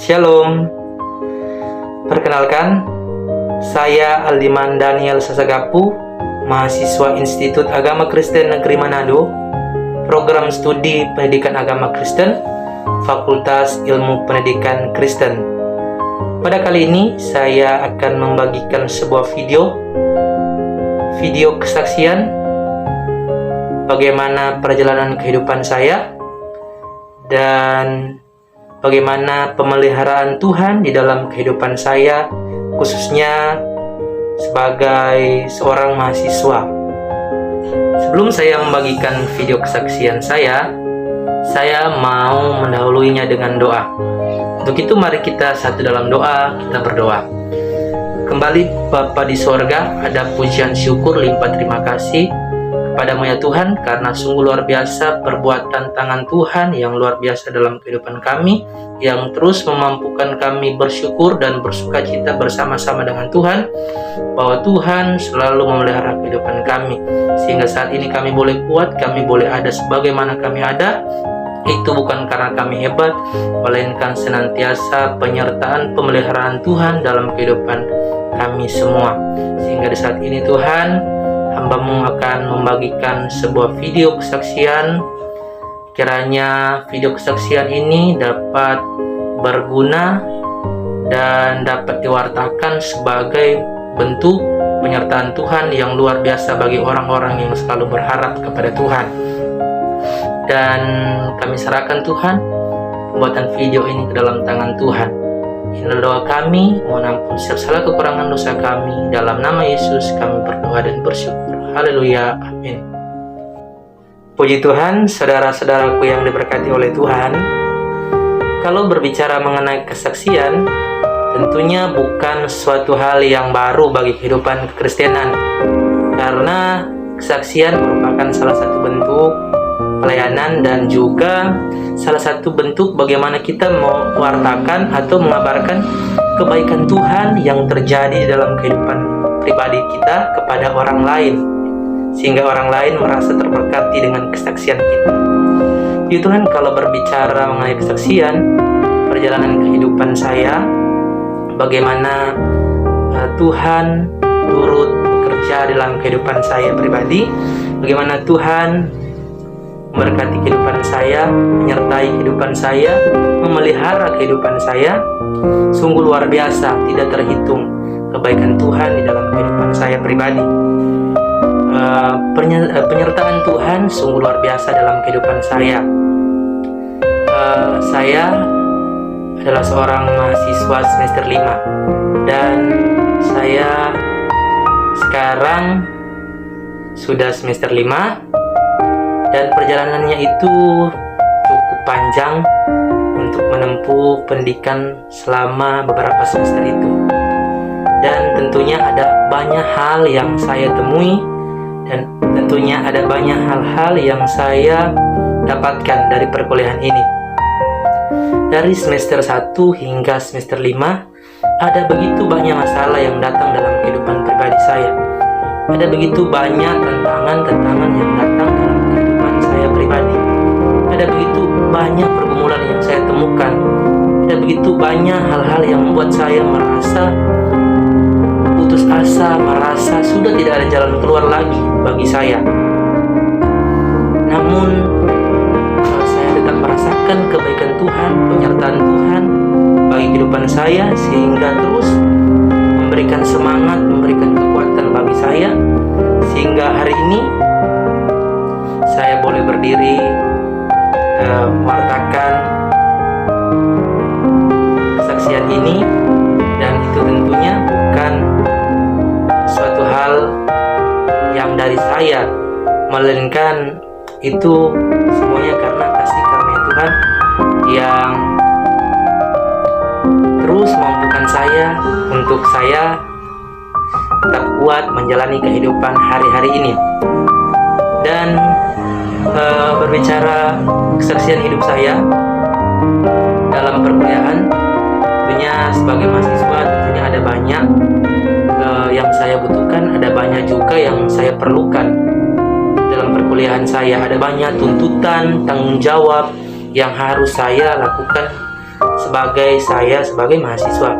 Shalom. Perkenalkan, saya Aldiman Daniel Sasagapu, mahasiswa Institut Agama Kristen Negeri Manado, Program Studi Pendidikan Agama Kristen, Fakultas Ilmu Pendidikan Kristen. Pada kali ini, saya akan membagikan sebuah video kesaksian bagaimana perjalanan kehidupan saya dan bagaimana pemeliharaan Tuhan di dalam kehidupan saya, khususnya sebagai seorang mahasiswa. Sebelum saya membagikan video kesaksian saya mau mendahuluinya dengan doa. Untuk itu mari kita satu dalam doa, kita berdoa. Kembali Bapa di sorga, ada pujian syukur limpah terima kasih Padamu ya Tuhan, karena sungguh luar biasa perbuatan tangan Tuhan yang luar biasa dalam kehidupan kami, yang terus memampukan kami bersyukur dan bersuka cita bersama-sama dengan Tuhan, bahwa Tuhan selalu memelihara kehidupan kami, sehingga saat ini kami boleh kuat, kami boleh ada sebagaimana kami ada. Itu bukan karena kami hebat, melainkan senantiasa penyertaan pemeliharaan Tuhan dalam kehidupan kami semua. Sehingga di saat ini Tuhan, Hamba-Mu akan membagikan sebuah video kesaksian. Kiranya video kesaksian ini dapat berguna dan dapat diwartakan sebagai bentuk penyertaan Tuhan yang luar biasa bagi orang-orang yang selalu berharap kepada Tuhan. Dan kami serahkan Tuhan pembuatan video ini ke dalam tangan Tuhan. Inilah doa kami, mohon ampun setiap salah kekurangan dosa kami. Dalam nama Yesus kami berdoa dan bersyukur. Haleluya, amin. Puji Tuhan, saudara-saudaraku yang diberkati oleh Tuhan. Kalau berbicara mengenai kesaksian, tentunya bukan suatu hal yang baru bagi kehidupan kekristenan, karena kesaksian merupakan salah satu bentuk pelayanan dan juga salah satu bentuk bagaimana kita mewartakan atau mengabarkan kebaikan Tuhan yang terjadi dalam kehidupan pribadi kita kepada orang lain, sehingga orang lain merasa terberkati dengan kesaksian kita. Jadi Tuhan, kalau berbicara mengenai kesaksian, perjalanan kehidupan saya, bagaimana Tuhan turut bekerja dalam kehidupan saya pribadi, bagaimana Tuhan memberkati kehidupan saya, menyertai kehidupan saya, memelihara kehidupan saya, sungguh luar biasa, tidak terhitung kebaikan Tuhan di dalam kehidupan saya pribadi. Penyertaan Tuhan sungguh luar biasa dalam kehidupan saya. Saya adalah seorang mahasiswa semester 5 dan saya sekarang sudah semester 5 dan perjalanannya itu cukup panjang untuk menempuh pendidikan selama beberapa semester itu. Dan tentunya ada banyak hal yang saya temui, dan tentunya ada banyak hal-hal yang saya dapatkan dari perkuliahan ini. Dari semester 1 hingga semester 5, ada begitu banyak masalah yang datang dalam kehidupan pribadi saya. Ada begitu banyak tantangan yang datang dalam kehidupan saya pribadi. Ada begitu banyak pergumulan yang saya temukan. Ada begitu banyak hal-hal yang membuat saya merasa putus asa, merasa sudah tidak ada jalan keluar lagi bagi saya. Namun saya tetap merasakan kebaikan Tuhan, penyertaan Tuhan bagi kehidupan saya, sehingga terus memberikan semangat, memberikan kekuatan bagi saya, sehingga hari ini saya boleh berdiri mewartakan kesaksian ini. Dan itu tentunya bukan suatu hal yang dari saya, melainkan itu semuanya karena kasih karunia Tuhan yang terus memampukan saya untuk saya tetap kuat menjalani kehidupan hari-hari ini. Dan berbicara kesaksian hidup saya dalam perkuliahan, tentunya sebagai mahasiswa tentunya ada banyak yang saya butuhkan, ada banyak juga yang saya perlukan dalam perkuliahan saya. Ada banyak tuntutan, tanggung jawab yang harus saya lakukan saya sebagai mahasiswa.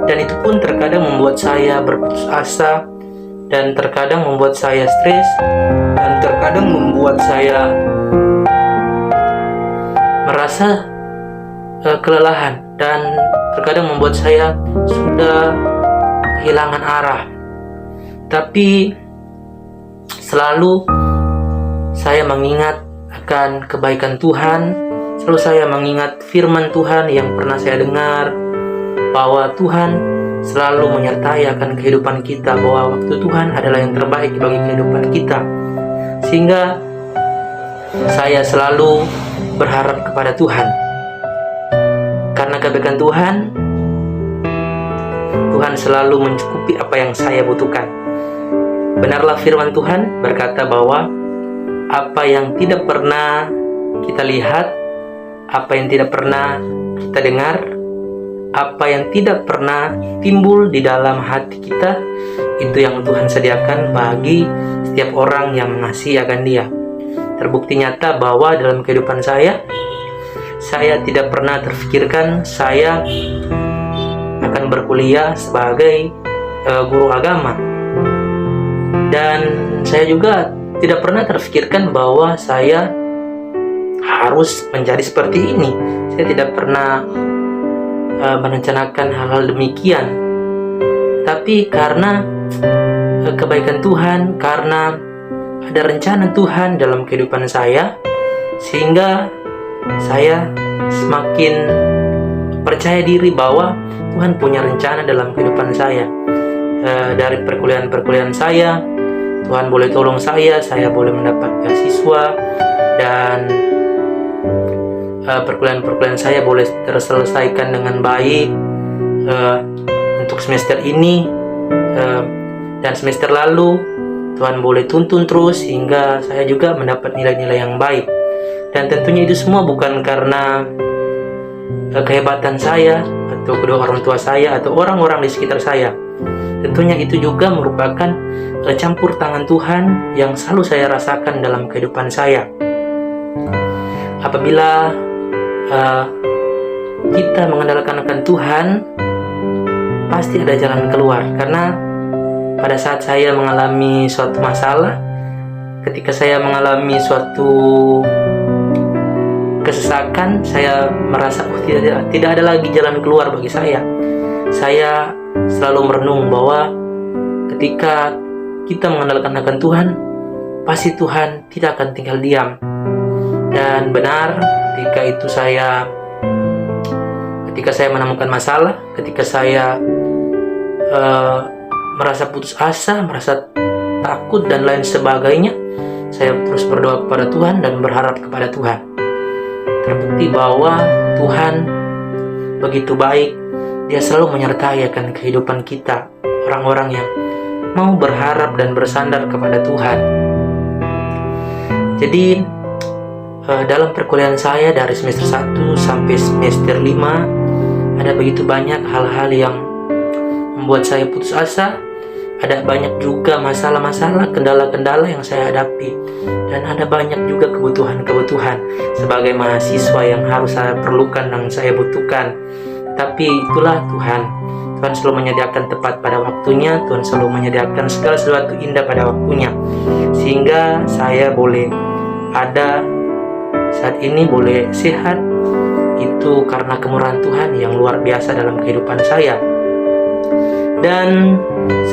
Dan itu pun terkadang membuat saya berputus asa, dan terkadang membuat saya stres, dan terkadang membuat saya merasa kelelahan, dan terkadang membuat saya sudah kehilangan arah. Tapi selalu saya mengingat akan kebaikan Tuhan, selalu saya mengingat firman Tuhan yang pernah saya dengar, bahwa Tuhan selalu menyertai akan kehidupan kita, bahwa waktu Tuhan adalah yang terbaik bagi kehidupan kita. Sehingga saya selalu berharap kepada Tuhan. Karena kebaikan Tuhan, Tuhan selalu mencukupi apa yang saya butuhkan. Benarlah firman Tuhan berkata bahwa apa yang tidak pernah kita lihat, apa yang tidak pernah kita dengar, apa yang tidak pernah timbul di dalam hati kita, itu yang Tuhan sediakan bagi setiap orang yang mengasihi akan Dia. Terbukti nyata bahwa dalam kehidupan saya tidak pernah terfikirkan saya akan berkuliah sebagai guru agama. Dan saya juga tidak pernah terfikirkan bahwa saya harus menjadi seperti ini. Saya tidak pernah merencanakan hal-hal demikian. Tapi karena kebaikan Tuhan, karena ada rencana Tuhan dalam kehidupan saya, sehingga saya semakin percaya diri bahwa Tuhan punya rencana dalam kehidupan saya. Dari perkuliahan saya, Tuhan boleh tolong saya boleh mendapat beasiswa, dan perkuliahan saya boleh terselesaikan dengan baik untuk semester ini, dan semester lalu Tuhan boleh tuntun terus hingga saya juga mendapat nilai-nilai yang baik. Dan tentunya itu semua bukan karena kehebatan saya atau kedua orang tua saya atau orang-orang di sekitar saya. Tentunya itu juga merupakan campur tangan Tuhan yang selalu saya rasakan dalam kehidupan saya. Apabila kita mengandalkan akan Tuhan, pasti ada jalan keluar. Karena pada saat saya mengalami suatu masalah, ketika saya mengalami suatu kesesakan, saya merasa tidak ada lagi jalan keluar bagi saya. Saya selalu merenung bahwa ketika kita mengandalkan akan Tuhan, pasti Tuhan tidak akan tinggal diam. Dan benar, ketika saya menemukan masalah, ketika saya merasa putus asa, merasa takut dan lain sebagainya, saya terus berdoa kepada Tuhan dan berharap kepada Tuhan. Terbukti bahwa Tuhan begitu baik. Dia selalu menyertai akan kehidupan kita, orang-orang yang mau berharap dan bersandar kepada Tuhan. Jadi dalam perkuliahan saya dari semester 1 sampai semester 5, ada begitu banyak hal-hal yang membuat saya putus asa. Ada banyak juga masalah-masalah, kendala-kendala yang saya hadapi. Dan ada banyak juga kebutuhan-kebutuhan sebagai mahasiswa yang harus saya perlukan dan saya butuhkan. Tapi itulah Tuhan. Tuhan selalu menyediakan tepat pada waktunya. Tuhan selalu menyediakan segala sesuatu indah pada waktunya. Sehingga saya boleh ada saat ini, boleh sehat. Itu karena kemurahan Tuhan yang luar biasa dalam kehidupan saya. Dan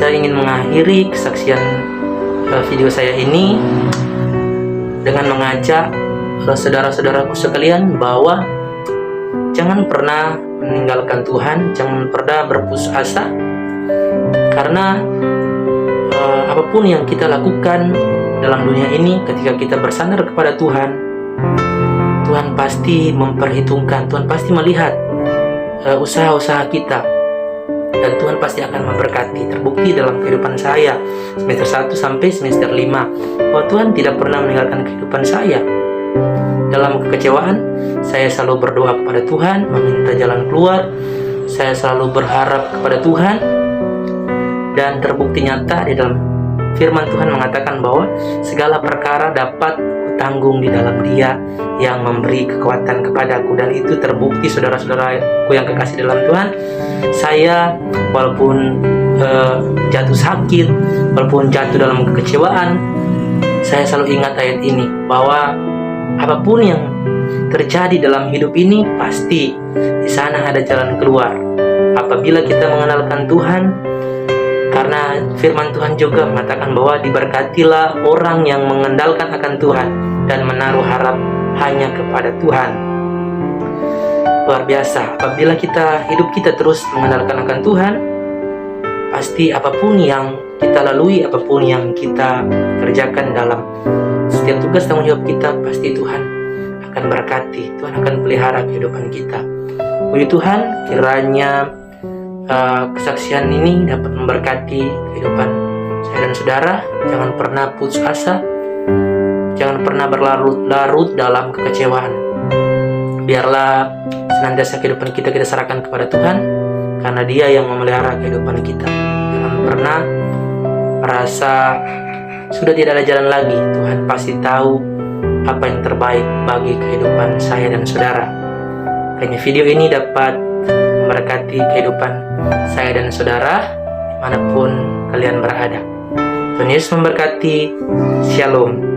saya ingin mengakhiri kesaksian video saya ini dengan mengajak saudara-saudaraku sekalian bahwa jangan pernah meninggalkan Tuhan, jangan pernah berputus asa, karena apapun yang kita lakukan dalam dunia ini, ketika kita bersandar kepada Tuhan, Tuhan pasti memperhitungkan, Tuhan pasti melihat usaha-usaha kita, dan Tuhan pasti akan memberkati. Terbukti dalam kehidupan saya semester 1 sampai semester 5 bahwa Tuhan tidak pernah meninggalkan kehidupan saya. Dalam kekecewaan, saya selalu berdoa kepada Tuhan, meminta jalan keluar. Saya selalu berharap kepada Tuhan, dan terbukti nyata di dalam firman Tuhan mengatakan bahwa segala perkara dapat tanggung di dalam Dia yang memberi kekuatan kepadaku. Dan itu terbukti, saudara-saudaraku yang kekasih dalam Tuhan. Saya walaupun jatuh sakit, walaupun jatuh dalam kekecewaan, saya selalu ingat ayat ini, bahwa apapun yang terjadi dalam hidup ini, pasti di sana ada jalan keluar apabila kita mengenalkan Tuhan. Karena firman Tuhan juga mengatakan bahwa diberkatilah orang yang mengandalkan akan Tuhan dan menaruh harap hanya kepada Tuhan. Luar biasa, apabila hidup kita terus mengandalkan akan Tuhan, pasti apapun yang kita lalui, apapun yang kita kerjakan dalam setiap tugas tanggung jawab kita, pasti Tuhan akan berkati, Tuhan akan pelihara kehidupan kita. Puji Tuhan, kiranya kesaksian ini dapat memberkati kehidupan saya dan saudara. Jangan pernah putus asa, jangan pernah berlarut-larut dalam kekecewaan. Biarlah senantiasa kehidupan kita serahkan kepada Tuhan, karena Dia yang memelihara kehidupan kita. Jangan pernah merasa sudah tidak ada jalan lagi. Tuhan pasti tahu apa yang terbaik bagi kehidupan saya dan saudara. Hanya video ini dapat memberkati kehidupan saya dan saudara dimanapun kalian berada. Tuhan Yesus memberkati. Shalom.